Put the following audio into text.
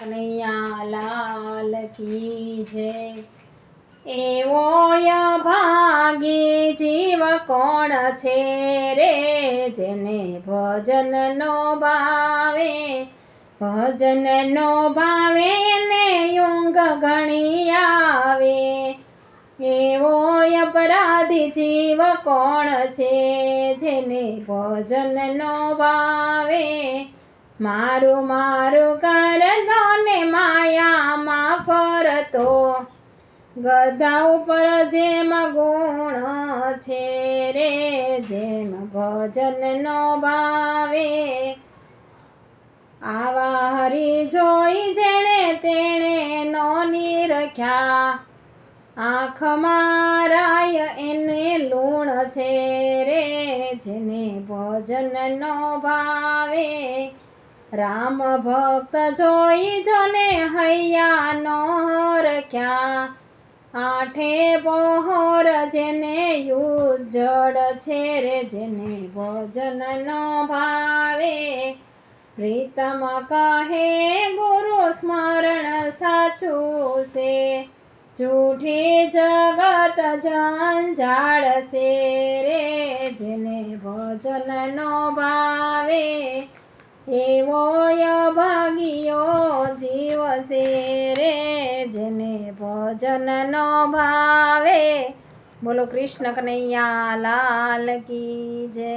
કનૈયા લાલ કી જય। એવો ભાગી જીવ કોણ છે રે, જેને ભજન નો ભાવે, ભજન નો ભાવે એને ઊંઘ ઘણી આવે। એવો અપરાધી જીવ કોણ છે, જેને ભજન નો ભાવે। મારું મારું કરતો ને માયામાં ફરતો, ગધા ઉપર જેમ ગુણ છે રે, જેમ ભજન નો ભાવે। આવા હરી જોઈ જેણે તેણે નો નિરખ્યા, આંખમાં રાય એને લૂણ છે રે, જેને ભજન નો ભાવે। રામ ભક્ત જોઈ જોને હૈયા નો રખ્યા, આઠે પહોર જેને ઉજ્જડ છે રે, જેને ભજન નો ભાવે। પ્રીતમ કહે ગુરુ સ્મરણ સાચું છે, જૂઠી જગત જંજાળ છે રે, જેને ભજન નો ભાવે। એવો ભાગ્યો જીવ છે રે, જેને ભજન નો ભાવે। બોલો કૃષ્ણ કનૈયા લાલ કી જય।